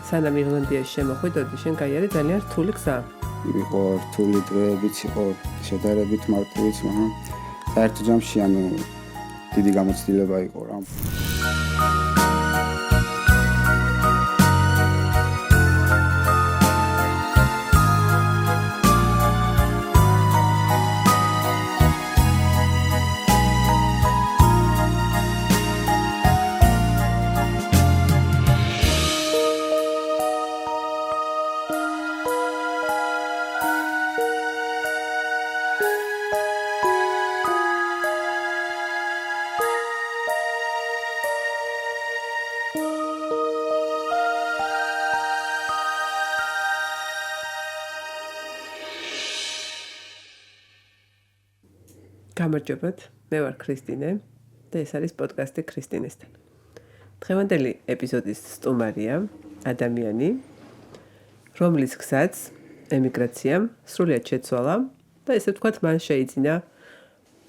სანამ ირლანდიაში შემოხვიდოდი, შენ გაიარე ძალიან რთული გზა. იყო რთული დღეებიც, იყო შედარებით მარტივიც, მაგრამ საერთო ჯამში დიდი გამოცდილება იყო რა. გამარჯობათ, მე ვარ ქრისტინე და ეს არის პოდკასტი ქრისტინესთან. დღევანდელი ეპიზოდის სტუმარია ადამიანი, რომლის გზაც ემიგრაციამ სრულიად შეცვალა და ესე ვთქვათ, მან შეიძინა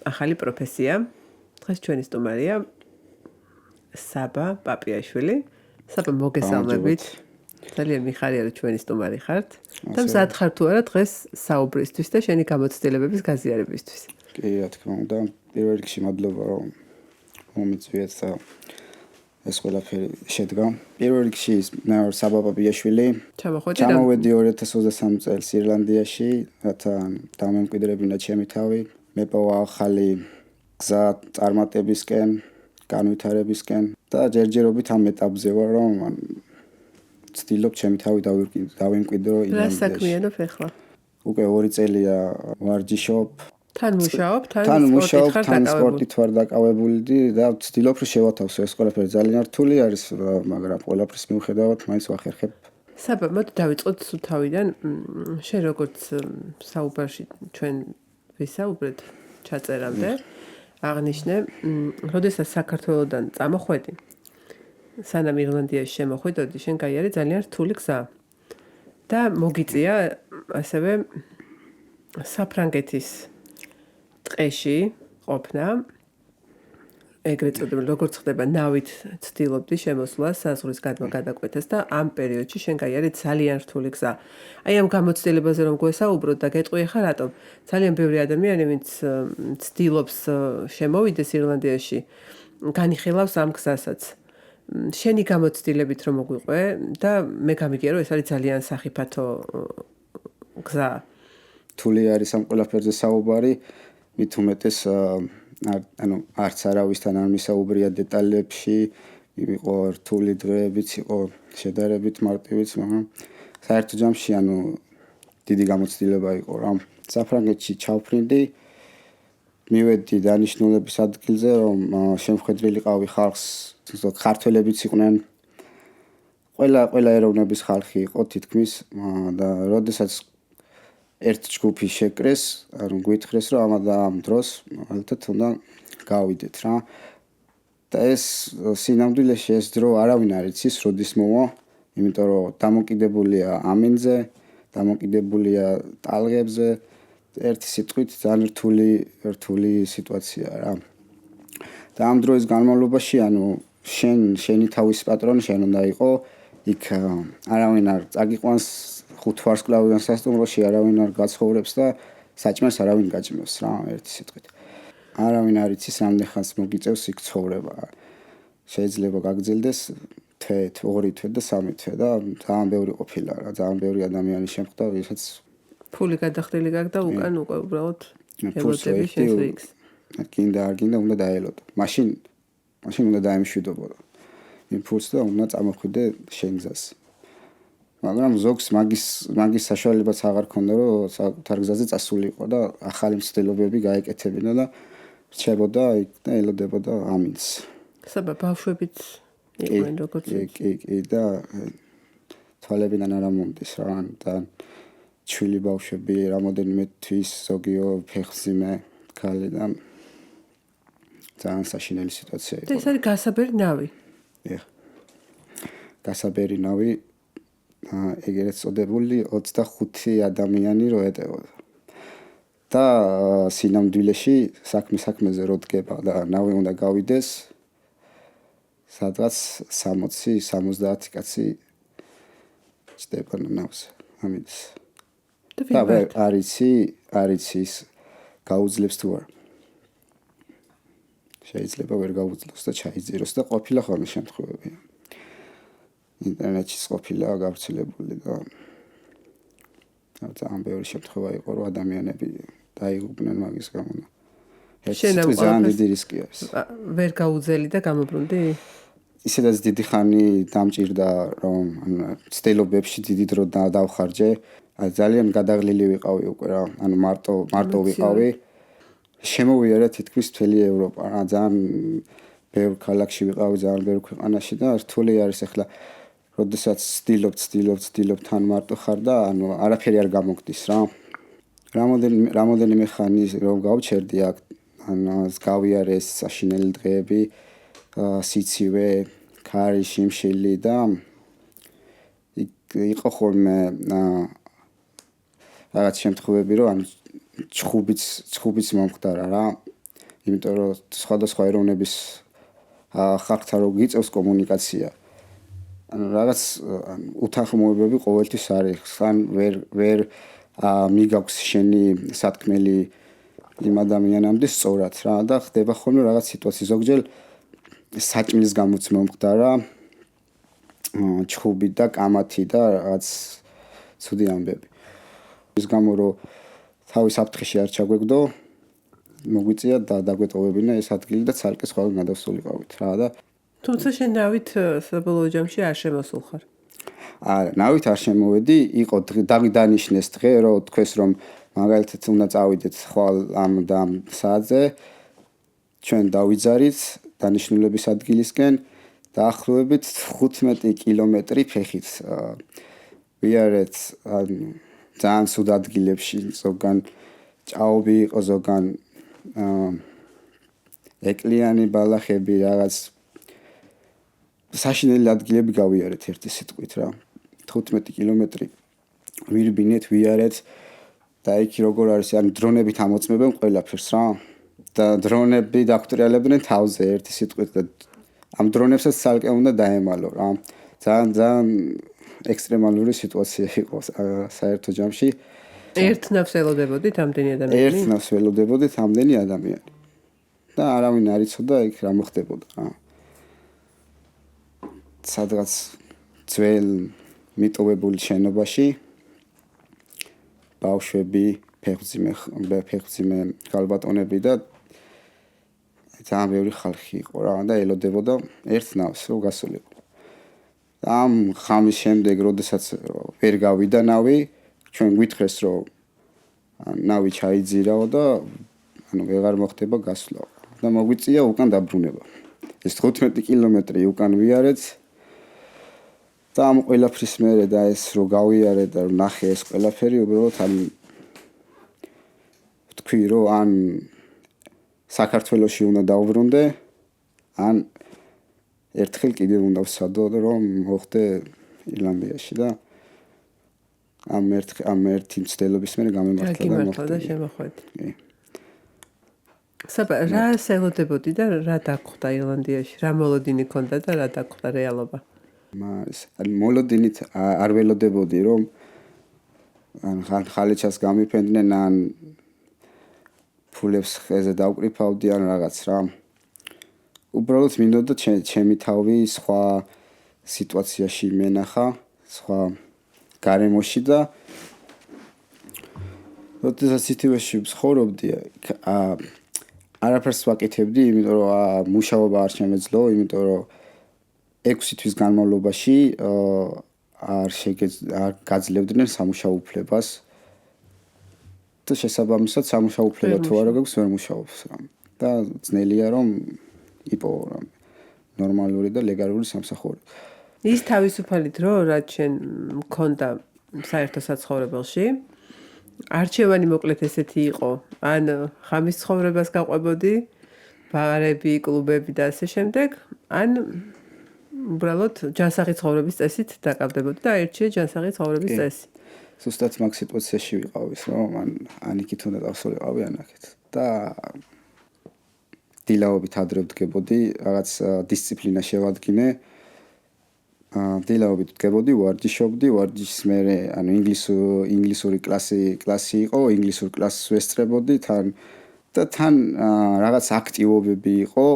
ახალი პროფესია. დღეს ჩვენი სტუმარია საბა პაპიაშვილი. საბა, მოგესალმებით. ძალიან მიხარია, რომ ჩვენი სტუმარი ხართ და მზად ხარ თუ არა დღეს საუბრისთვის და შენი გამოცდილებების გაზიარებისთვის. კი, რა თქმა უნდა, პირველ რიგში მადლობა, რომ მომიწვიეთ და ეს ყველაფერი შედგა. პირველ რიგში მე ვარ საბა პაპიაშვილი. ჩამოვედი 2023 წელს ირლანდიაში, რათა დამემკვიდრებინა ჩემი თავი. მეპოვა ახალი გზა წარმატებისკენ, განვითარებისკენ და ჯერჯერობით ამ ეტაპზე ვარ, რომ ვცდილობ ჩემი თავი დავემკვიდრო ირლანდიაში. რა საქმიანობ ახლა? უკვე 2 წელია ვარჯიშობ. თან მუშაობ, თან სპორტით ვარ დაკავებული და ვცდილობ რომ შევათავსო ეს ყველაფერი. ძალიან რთული არის, მაგრამ ყველაფრის მიუხედავად მაინც ვახერხებ. საბა, მოდი დავიწყოთ თავიდან. შენ როგორც საუბარში ჩვენ ვისაუბრეთ ჩაწერამდე, აღნიშნე, როდესაც საქართველოდან წამოხვედი, სანამ ირლანდიაში შემოხვიდოდი, შენ გაიარე ძალიან რთული გზა. და მოგიწია ასევე საფრანგეთის ტყეში ყოფნა, ეგრეთ წოდებული, როგორც ხდება, ნავით ცდილობდი შემოსვლას საზღვრის გადმოგადაკვეთას და ამ პერიოდში შენ გაიარე ძალიან რთული გზა. აი ამ გამოცდილებაზე რომ გვესაუბროთ და გეტყვი ხა რატომ? ძალიან ბევრი ადამიანი, ვინც ცდილობს შემოვიდეს ირლანდიაში, განიხილავს ამ გზასაც. შენი გამოცდილებით რომ მოგვიყვე და მე გამიგია, რომ ეს არის ძალიან სახიფათო გზა. რთული არის ამ ყველაფერზე საუბარი. მით უმეტეს არც არავისთან არ მისაუბრია დეტალებში, იყო რთული დღეებიც, იყო შედარებით მარტივიც, მაგრამ საერთო ჯამში დიდი გამოცდილება იყო რა. საფრანგეთში ჩავფრინდი, მივედი დანიშნულების ადგილზე, რომ შემხედრილიყავი ხალხს, ქართველებიც იყვნენ, ყველა ეროვნების ხალხი იყო თითქმის და როდესაც ერთ ჯგუფი შეკრეს, გვითხრეს, რომ ამ დროს ალბათ უნდა გავიდეთ რა. და ეს სინამდვილეში ეს დრო არავინ არ იცის, როდის მოვა, იმიტომ რომ დამოკიდებულია ამინზე, დამოკიდებულია ტალღებზე, ერთი სიტყვით ძალიან რთული სიტუაცია რა. და ამ დროის განმავლობაში, შენი თავის პატრონი შენ უნდა იყო, იქ არავინ არ წაგიყვანს 5 ვარსკვლავიან სასტუმროში, არავინ არ გაცხოვრებს და საჭმელს არავინ გაჭმევს რა, ერთი სიტყვით. არავინ არ იცის, რამდენ ხანს მოგიწევს იქ ცხოვრება. შეიძლება გაგრძელდეს თვე, 2 თვე და 3 თვე და ძალიან ბევრი ყოფილა რა, ძალიან ბევრი ადამიანი შემხვდა, ვისაც ფული გადახდილი გაქვს და უკან უკვე უბრალოდ ელოდები შენს რიგს. გინდა არ გინდა უნდა დაელოდო. მაშინ უნდა დაემშვიდობო. იმ ფულს და უნდა წამოხვიდე შენ გზას. მაგრამ ზოგს მაგის საშუალებაც აღარ ქონდა, რომ საკუთარ გზაზე წასულიყო და ახალი მცდელობები გაეკეთებინა და რჩებოდა იქ და ელოდებოდა ამინს. საბა, ბავშვებიც იყვნენ როგორც კი და თვალებიდან არ მომდის რა და ჩვილი ბავშვები რამოდენიმე თვის ზოგიო ფეხზიმე ქალი და ძალიან საშინელი სიტუაცია იყო. და ეს არის გასაბერი ნავი. გასაბერი ნავი, ეგრეთ წოდებული 25 ადამიანი რო ეტევოდა. და სინამდვილეში საქმეზე რო დგება და ნავი უნდა გავიდეს, სადღაც 60-70 კაცი ჩდება ნავს ამის და და ვერ ვინ არიცი ის გაუძლებს თუ არა შეიძლება ვერ გაუძლოს და ჩაიძიროს და ყოფილა ხოლმე შემთხვევები ინტერნეტში ყოფილა გავრცელებული და ძალიან ბევრი შემთხვევა იყო რომ ადამიანები დაიღუპნენ მაგის გამო შენ ამ ძალიან დიდი რისკი არის ვერ გაუძელი და გამობრუნდი ისედაც დიდი ხანი დამჭირდა რომ ცდილობებში დიდი დრო დავხარჯე ძალიან გადაღლილი ვიყავი უკვე რა ანუ მარტო ვიყავი შემოვიარა თითქმის მთელი ევროპა რა ძალიან ბევრ ქალაქში ვიყავი ძალიან ბევრ ქვეყანაში და რთული არის ახლა როდესაც ცდილობ თან მარტო ხარ და ანუ არაფერი არ გამოგდის რა რამოდენიმე ხანი რომ გავჩერდი აქ ანუ გავიარე ეს საშინელი დღეები სიცივე ქარი შიმშილი და იყო ხოლმე რაღაც შემთხვევები რომ ანუ ჩხუბიც მომხდარა რა იმიტომ რომ სხვადასხვა ეროვნების ხალხთან რო გიწევს კომუნიკაცია ანუ რაღაც უთანხმოებები ყოველთვის არის ან ვერ მიგაქვს შენი სათქმელი იმ ადამიანამდე სწორად რა და ხდება ხოლმე რაღაც სიტუაცია ზოგჯერ საჭმლის გამოც მომხდარა ჩხუბი და კამათი და რაღაც ცუდი ამბები ის გამო რომ თავის საფრთხეში არ ჩაგვეგდო მოგვიწია და დაგვეტოვებინა ეს ადგილი და ცალკე სხვა გადავსულიყავით რა და თუმცა შენ ნავით საბოლოო ჯამში არ შემოსულ ხარ არა ნავით არ შემოვედი იყო დანიშნეს დღე რომ თქვეს რომ მაგალითად უნდა წავიდეთ ხვალ ამ და ამ საათზე ჩვენ დავიძარით დანიშნულების ადგილისკენ დაახლოებით 15 კილომეტრი ფეხით ვიარეთ ძალიან სულ ადგილებში ზოგან ჭაობი იყო ზოგან ეკლიანი ბალახები რაღაც საშინელი ადგილები გავიარეთ ერთი სიტყვით რა 15 კილომეტრი ვირბინეთ ვიარეთ და იქ როგორ არის ანუ დრონებით ამოწმებენ ყველაფერს რა და დრონები დაგტრიალებდნენ თავზე ერთი სიტყვით და ამ დრონებსაც ცალკე უნდა დაემალო რა ძალიან ექსტრემალური სიტუაცია იყო საერთო ჯამში ერთნავს ველოდებოდით ამდენი ადამიანი და არავინ არ იცოდა იქ რა მოხდებოდა რა სადღაც ძველ მიტოვებული შენობაში ბავშვები ფეხმძიმე ქალბატონები და ძალიან ბევრი ხალხი იყო რა და ელოდებოდა ერთ ნავს რომ გასულიყო და ამ ხამის შემდეგ როდესაც ვერ გავიდა ნავი ჩვენ გვითხრეს რომ ნავი ჩაიძირაო და ანუ ვეღარ მოხდება გასვლა და მოგვიწია უკან დაბრუნება ეს 15 კილომეტრი უკან ვიარეთ და ამ ყველაფრის მერე და ეს რო გავიარე და ნახე ეს ყველაფერი უბრალოდ ან თქვი რომ ან საქართველოში უნდა დავბრუნდე ან ერთხელ კიდევ უნდა ვსადო რომ მოხდე ირლანდიაში და ამ ერთი მცდელობის მერე გამემართლა და შემოხვედი რა სელოდებოდი და რა დაგხვდა ირლანდიაში რა მოლოდინი ქონდა და რა დაგხვდა რეალობა მას მოლოდინით არ ველოდებოდი რომ ან ხალეჩას გამიფენდნენ ან ფულებს ხეზე დავკრიფავდი ან რაღაც რა უბრალოდ მინდოდა ჩემი თავი სხვა სიტუაციაში მენახა სხვა გარემოში და როდესაც სიტუაციაში ვცხოვრობდი არაფერს ვაკეთებდი იმიტომ რომ მუშაობა არ შემეძლო იმიტომ რომ 6 თვის განმავლობაში არ გაძლევდნენ სამუშაო უფლებას და შესაბამისად სამუშაო უფლება თუ არა გაქვს ვერ მუშაობს რა და ძნელია რომ იპოვო რა ნორმალური და ლეგალური სამსახური ის თავისუფალი დრო რაც შენ მქონდა საერთო საცხოვრებელში არჩევანი მოკლედ ესეთი იყო ან ხამის ცხოვრებას გაყვებოდი ბარები კლუბები და ასე შემდეგ ან უბრალოდ ჯანსაღი ცხოვრების წესით დაკავდებოდი და აირჩიე ჯანსაღი ცხოვრების წესი ზუსტად მაგ სიტუაციაში ვიყავი რომ ან იქით უნდა დავსულიყავი ან აქეთ და დილაობით ადრე ვდგებოდი რაღაც დისციპლინა შევადგინე დილაობით ვდგებოდი, ვარჯიშობდი, ვარჯიშის მერე, ანუ ინგლისური კლასი იყო, ინგლისურ კლასს ვესწრებოდი თან და თან რაღაც აქტივობები იყო,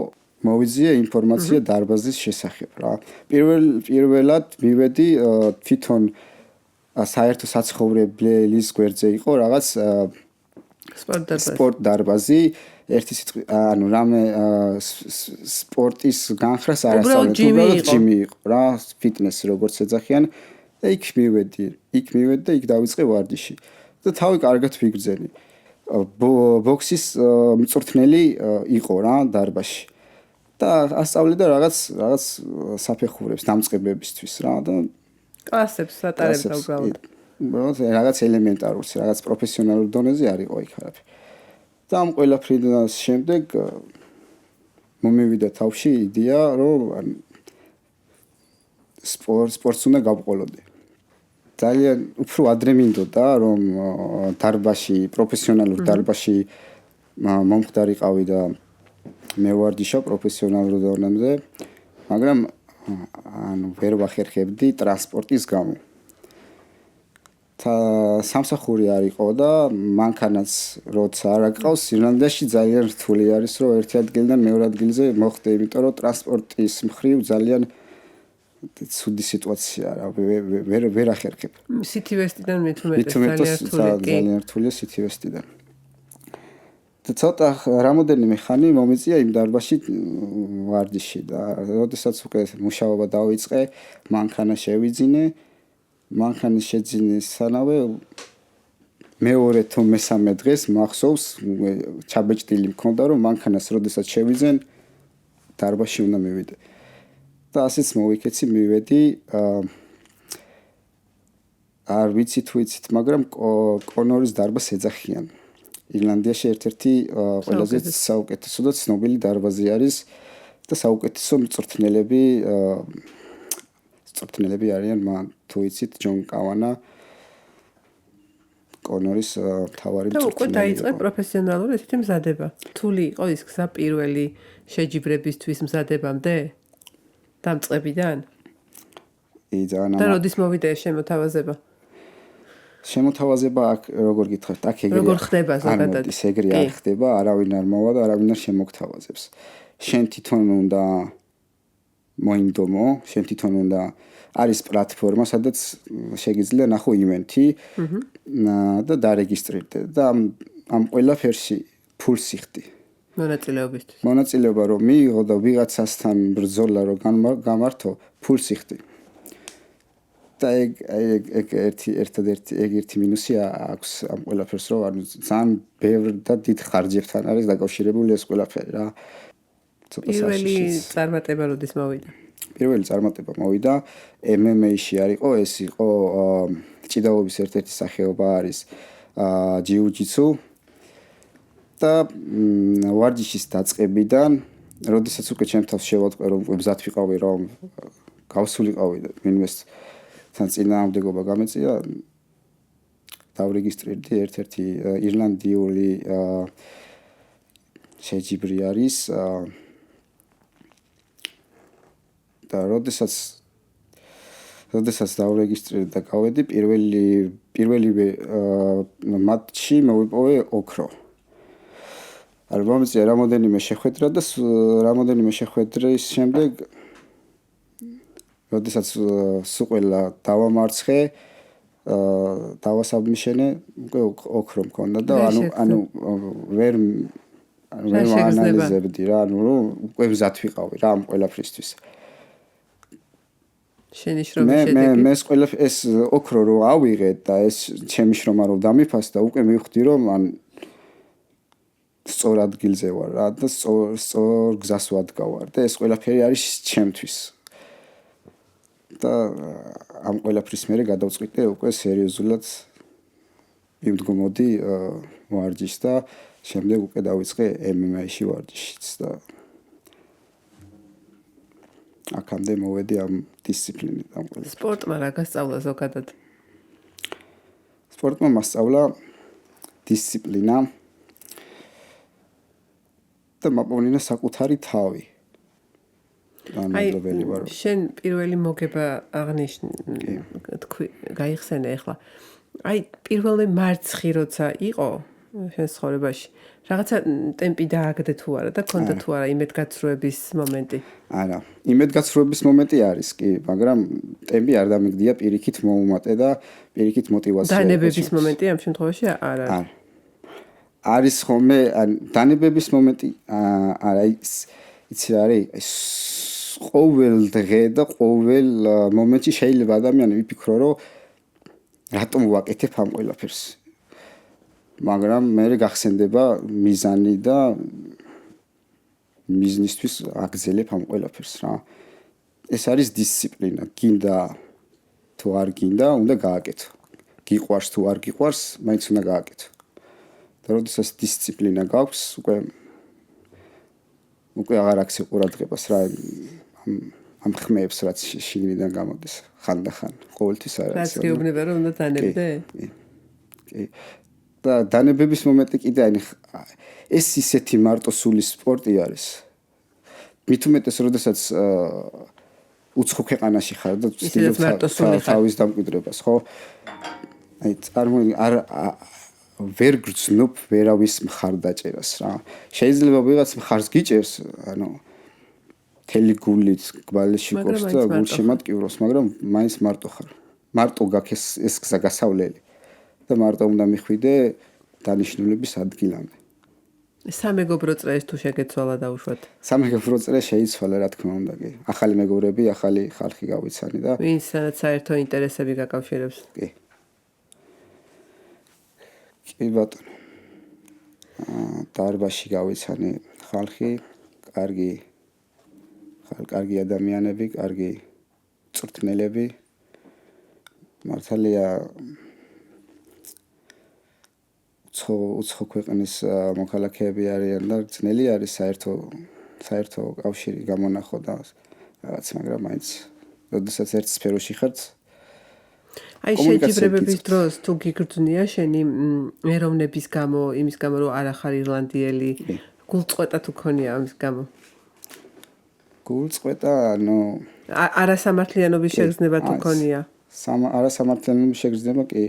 მოვიძიე ინფორმაცია დარბაზის შესახებ რა. პირველად მივედი თვითონ საერთო საცხოვრებლის გვერდზე იყო რაღაც სპორტ დარბაზი, ერთი სიტყვით, ანუ რამე სპორტის განხრას არ ასწავლეთ, უბრალოდ ჯიმი იყო რა, ფიტნესი როგორც ეძახიან და იქ მივედი და იქ დავიწყე ვარჯიში და თავი კარგად ვიგრძენი. ბოქსის მწვრთნელი იყო რა დარბაზში და ასწავლიდა რაღაც საფეხურებს დამწყებებისთვის რა და კლასებს ატარებდა უბრალოდ. რაღაც ელემენტარულ, რაღაც პროფესიონალურ დონეზე არ იყო იქ არაფერი. და ამ ყველაფრიდან შემდეგ მომივიდა თავში იდეა, რომ სპორტს უნდა გავყოლოდი. ძალიან უფრო ადრე მინდოდა, რომ დარბაზში, პროფესიონალურ დარბაზში მომხდარიყავი და მე ვარჯიშობ პროფესიონალურ დონეზე, მაგრამ ვერ ვახერხებდი ტრანსპორტის გამო. სამსახური არ იყო და მანქანაც როცა არ აყავს ირლანდიაში ძალიან რთული არის რომ ერთი ადგილიდან მეორე ადგილზე მოხვდე, იმიტომ რომ ტრანსპორტის მხრივ ძალიან ცუდი სიტუაცია რა, ვერ ახერხებ. City West-დან ძალიან რთულია City West-დან. და ცოტა რამოდენიმე ხანი მომიწია იმ დარბაზში ვარჯიში და როდესაც უკვე მუშაობა დავიწყე, მანქანა შევიძინე მანქანის შეძინისთანავე მეორე თუ მესამე დღეს მახსოვს ჩაბეჭდილი მქონდა რომ მანქანას როდესაც შევიძენ დარბაზში უნდა მივიდე და ასეც მოვიქეცი მივედი არ ვიცი თუ იცით მაგრამ კონორის დარბაზს ეძახიან ირლანდიაში ერთ-ერთი ყველაზე საუკეთესო და ცნობილი დარბაზი არის და საუკეთესო მწვრთნელები არიან მან თუ იცით ჯონ კავანა კონორის მთავარი მწვრთნელი. და უკვე დაიწყე პროფესიონალური ესეთი მზადება. რთული იყო ის გზა პირველი შეჯიბრებისთვის მზადებამდე? დამწყებიდან? და როდის მოვიდა შემოთავაზება? შემოთავაზება აქ როგორ გითხრათ, აქ ეგრეა. როგორ ხდება ზოგადად? ის ეგრე არ ხდება, არავინ არ მოვა და არავინ არ შემოგთავაზებს. შენ თვითონ უნდა მოინდომო, შენ თვითონ უნდა არის პლატფორმა, სადაც შეგიძლია ნახო ივენთი და დარეგისტრირდე და ამ ყველაფერში ფულს იხდი. მონაწილეობისთვის. მონაწილეობა რომ მიიღო და ვიღაცასთან ბრძოლა რომ გამართო, ფულს იხდი. და ეგ ერთი მინუსი აქვს ამ ყველაფერს რომ ანუ ძალიან ბევრ და დიდ ხარჯებთან არის დაკავშირებული ეს ყველაფერი რა. პირველი წარმატება როდის მოვიდა? პირველი წარმატება მოვიდა MMA-ში არისო, ეს იყო ჭიდაობის ერთ-ერთი სახეობა არის ჯიუ-ჯიტსუ და ვარჯიშის დაწყებიდან, როდესაც უკვე ჩემ თავს შევატყვე რომ მზად ვიყავი რომ გავსულიყავი და ვინმეს თან წინააღმდეგობა გამეწია, დავრეგისტრირდი ერთ-ერთი ირლანდიული შეჯიბრი არის და როდესაც დავრეგისტრირდი და გავედი პირველი მატჩი მოვიპოვე ოქრო. არ მომწია რამოდენიმე შეხვედრა და რამოდენიმე შეხვედრის შემდეგ როდესაც სულ დავამარცხე დავასაბმიშენე უკვე ოქრო მქონდა და ანუ ვერ ვანალიზებდი რა ანუ უკვე მზად ვიყავი რა ამ ყველაფრისთვის შენი შრომა შედეგი მე ეს ოქრო რო ავიღე და ეს ჩემი შრომა რო დამიფასდა უკვე მივხვდი რომ ან სწორ ადგილზე ვარ რა და სწორ გზას ვადგავარ და ეს ყველაფერი არის ჩემთვის და ამ ყველაფრის მერე გადავწყვიტე უკვე სერიოზულად იმდგომოდი ვარჯიშს და შემდეგ უკვე დავიწყე MMA-ში ვარჯიშიც და აქამდე მოვედი ამ დისციპლინით ამ ყველაფერს. სპორტმა რა გასწავლა ზოგადად? სპორტმა მასწავლა დისციპლინა და მაპოვნა საკუთარი თავი. მადლობელი ვარ. შენ პირველი მოგება თქვი გაიხსენე ახლა. აი პირველი მარცხი როცა იყო შენ ცხოვრებაში, რაღაცა ტემპი დააგდე თუ არა და ქონდა თუ არა იმედგაცრუების მომენტი? არა, იმედგაცრუების მომენტი არის კი, მაგრამ ტემპი არ დამიგდია, პირიქით მოუმატე და პირიქით мотивация. დანებების მომენტი ამ შემთხვევაში არ არის. არის ხოლმე დანებების მომენტი არა, იცი არის ყოველ დღე და ყოველ მომენტში შეიძლება ადამიანი ვიფიქრო, რომ რატომ ვაკეთებ ამ ყველაფერს. მაგრამ მე გახსენდება მიზანი და მიზნისთვის აგზელებ ამ ყველაფერს რა. ეს არის დისციპლინა, გინდა თუ არ გინდა, უნდა გააკეთო. გიყვარს თუ არ გიყვარს, მაინც უნდა გააკეთო. და როდესაც დისციპლინა გაქვს, უკვე აღარ აქვს ყურადღებას რა ამ ხმებს რაც შიგნიდან გამოდის ხანდახან ყოველთვის არ არის. რაც გეუბნება რომ უნდა დანებდე? კი. და დანებების მომენტი კიდე ეს ისეთი მარტოსული სპორტი არის. მით უმეტეს როდესაც უცხო ქვეყანაში ხარ და ვცდილობ თავის დამკვიდრებას, ხო? აი არ ვერ გრძნობ ვერავის მხარდაჭერას რა. შეიძლება ვიღაც მხარს გიჭერს, მთელი გულით გვალეში ყოფს და გულში მატკივროს, მაგრამ მაინც მარტო ხარ. მარტო გაქვს ეს გზა გასავლელი და მარტო უნდა მიხვიდე დანიშნულების ადგილამდე. სამეგობრო წრეს თუ შეგეცვალა დაუშვათ? სამეგობრო წრე შეიცვალა, რა თქმა უნდა კი. ახალი მეგობრები, ახალი ხალხი გავიცანი და ვინცაც საერთო ინტერესები გაკავშირებს. კი. კი ბატონო. დარბაზში გავიცანი ხალხი, კარგი ადამიანები, კარგი წვრთნელები. მართალია უცხო ქვეყნის მოქალაქეები არიან და ძნელი არის საერთო კავშირი გამონახო და რაღაც, მაგრამ მაინც როდესაც ერთ სფეროში ხართ. აი შეჯიბრებების დროს თუ გიგრძნია შენი ეროვნების გამო, იმის გამო რომ არ ახარ ირლანდიელი, გულწყვეტა თუ ქონია ამის გამო? გულწყვეტა, არასამართლიანობის შეგრძნება თუ ქონია? არასამართლიანობის შეგრძნება კი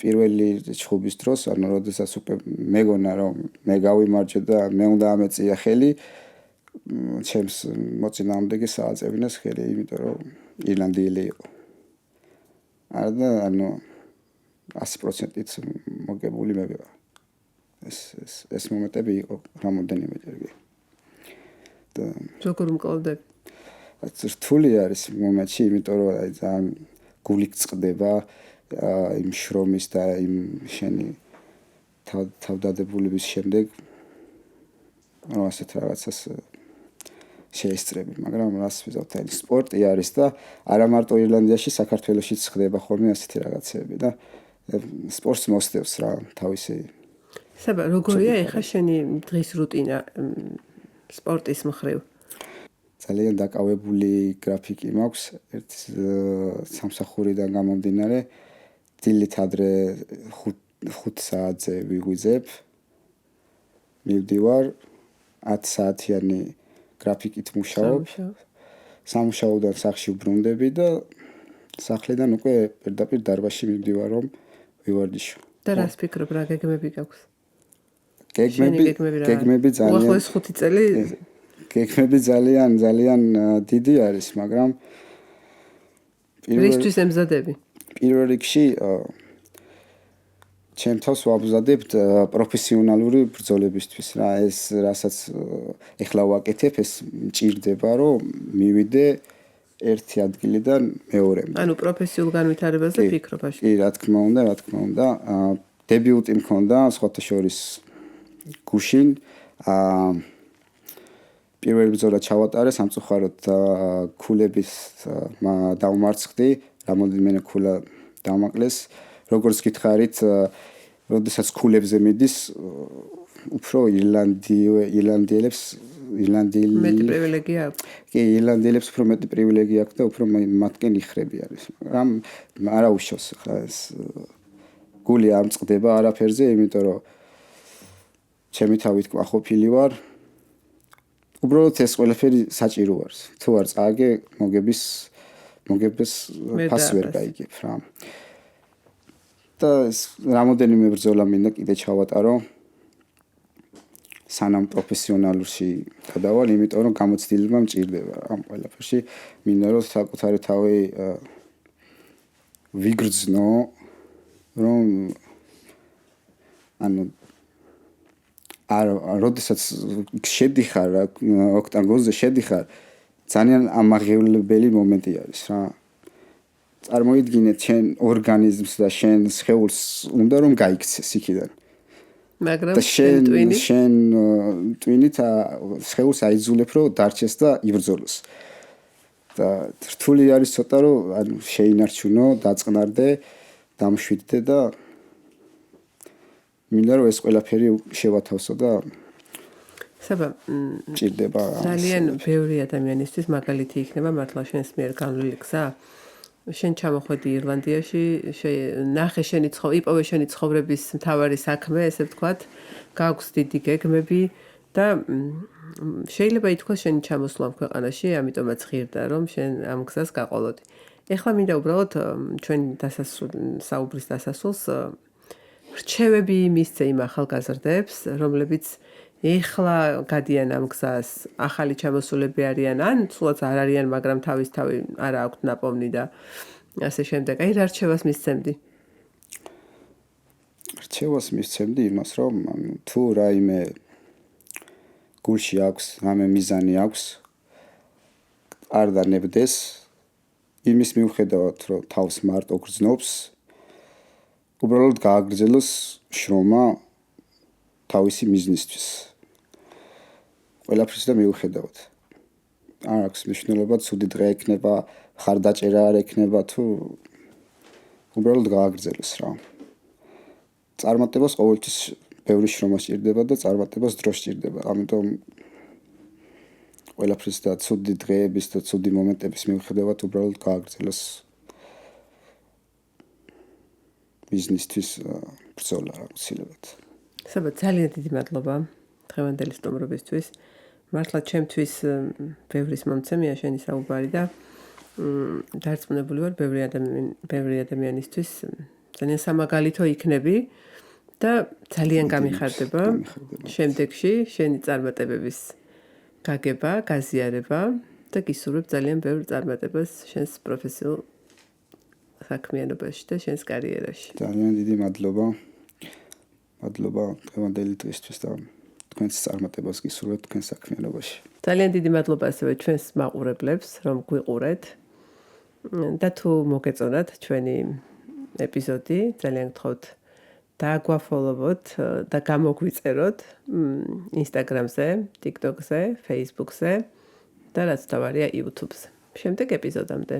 პირველი ჩხუბის დროს, როდესაც უკვე მეგონა რომ მე გავიმარჯვე და მე უნდა ამეწია ხელი, ჩემს მოწინააღმდეგე სააწებინეს ხელი, იმიტომ რომ ირლანდიელი იყო. არა და 100%-ით მოგებული მე ვიყავ. ეს მომენტები იყო რამოდენიმეჯერ კი. და როგორ მკლავდები? რთული არის მომენტში, იმიტომ რომ აი ძალიან გული წყდება იმ შრომის და იმ შენი თავდადებულების შემდეგ რომ ასეთ რაღაცას შეესწრები, მაგრამ რას ვიზავთ, აი სპორტი არის და არა მარტო ირლანდიაში, საქართველოშიც ხდება ხოლმე ასეთი რაღაცები და სპორტს მოსდევს რა თავისი. საბა, როგორია ეხა შენი დღის რუტინა სპორტის მხრივ? ძალიან დაკავებული გრაფიკი მაქვს, ერთ სამსახურიდან გამომდინარე, დილით ადრე 5 საათზე ვიღვიძებ, მივდივარ 10 საათიანი გრაფიკით მუშაობ. სამუშაოდან სახლში ვბრუნდები და სახლიდან უკვე პირდაპირ დარბაზში მივდივარ რომ ვივარჯიშო. და რას ფიქრობ, რა გეგმები გაქვს? გეგმები ძალიან უახლოეს 5 წელი გეგმები ძალიან დიდი არის, მაგრამ რისთვის ემზადები? პირველ რიგში ჩემ თავს ვაბზადებთ პროფესიონალური ბრძოლებისთვის რა, ეს რასაც ეხლა ვაკეთებ, ეს მჭირდება რომ მივიდე ერთი ადგილიდან მეორემდე. ანუ პროფესიულ განვითარებაზე ფიქრობ აშკარად? კი, რა თქმა უნდა. დებიუტი მქონდა სხვათა შორის გუშინ. პირველი ბრძოლა ჩავატარე, სამწუხაროდ ქულების დავმარცხდი, რამოდენიმე ქულა დამაკლეს. როგორც გითხარით, როდესაც ქულებზე მიდის, უფრო ირლანდიელებს მეტი პრივილეგია აქვს. კი, ირლანდიელებს უფრო მეტი პრივილეგია აქვს და უფრო მათკენ იხრები არის. მაგრამ არა უშავს ხა ეს გული არ მწყდება არაფერზე, იმიტომ რომ ჩემი თავით ყოფილი ვარ. უბრალოდ ეს ყველაფერი საჭირო არის. თუ არ წააგე, მოგების ფასი ვერ გაიგებ რა. და რამოდენიმე ბრძოლა მინდა კიდე ჩავატარო. სანამ პროფესიონალურში გადავალ, იმიტომ რომ გამოცდილება მჭირდება ამ ყველაფერში. მინდა რომ საკუთარი თავი ვიგრძნო, რომ როდესაც შედიხარ ოქტაგონზე შედიხარ, ძალიან ამაღლებელი მომენტი არის რა. წარმოიდგინე შენ ორგანიზმს და შენ სხეულს უნდა რომ გაიქცეს იქიდან. მაგრამ შენ ტვინით სხეულს აიძულებ რომ დარჩეს და იბრძოლოს. და რთული არის ცოტა რომ შეინარჩუნო, დაწყნარდე, დამშვიდდე და მინდა რომ ეს ყველაფერი შევათავსო და ჭირდება. ძალიან ბევრი ადამიანისთვის მაგალითი იქნება მართლა შენს მიერ განვლილი გზა. შენ ჩამოხვედი ირლანდიაში, ნახე იპოვე შენი ცხოვრების მთავარი საქმე, ესე ვთქვათ, გაქვს დიდი გეგმები და შეიძლება ითქვას შენი ჩამოსვლა ამ ქვეყანაში, ამიტომაც ღირდა რომ შენ ამ გზას გაყოლოდი. ეხლა მინდა უბრალოდ ჩვენ საუბრის დასასრულს რჩევები მისცე იმ ახალგაზრდებს, რომლებიც ეხლა გადიან ამ გზას, ახალი ჩამოსულები არიან, ან სულაც არ არიან, მაგრამ თავისთავი არა აქვთ ნაპოვნი და ასე შემდეგ. აი რა რჩევას მისცემდი? რჩევას მისცემდი იმას, რომ თუ რაიმე გულში აქვს, რამე მიზანი აქვს, არ დანებდეს, იმის მიუხედავად, რომ თავს მარტო გრძნობს, უბრალოდ გააგრძელოს შრომა თავისი მიზნისთვის. ყველაფრის და მიუხედავად. არ აქვს მნიშვნელობა, ცუდი დღე ექნება, ხარდაჭერა არ ექნება, თუ უბრალოდ გააგრძელოს რა. წარმატებას ყოველთვის ბევრი შრომა სჭირდება და წარმატებას დრო სჭირდება. ამიტომ ყველაფრის და ცუდი დღეების და ცუდი მომენტების მიუხედავად უბრალოდ გააგრძელოს ბიზნესთვის ბრძოლა აუცილებლად. საბა ძალიან დიდი მადლობა დღევანდელი სტუმრობისთვის. მართლა ჩემთვის ბევრის მომცემია შენი საუბარი და დარწმუნებული ვარ ბევრი ადამიანისთვის ძალიან სამაგალითო იქნები და ძალიან გამიხარდება შემდეგში შენი წარმატებების გაგება, გაზიარება და გისურვებ ძალიან ბევრ წარმატებას შენს პროფესიულ საქმიანობაში და შენს კარიერაში. ძალიან დიდი მადლობა. მადლობა დღევანდელი დღისთვის და თქვენს წარმატებას გისურვებთ თქვენს საქმიანობაში. ძალიან დიდი მადლობა ასევე ჩვენს მაყურებლებს, რომ გვიყურეთ. და თუ მოგეწონათ ჩვენი ეპიზოდი, ძალიან გთხოვთ დააგვაფოლოვოთ და გამოგვიწეროთ Instagram-ზე, TikTok-ზე, Facebook-ზე და რაც თავარია YouTube-ზე. შემდეგ ეპიზოდამდე.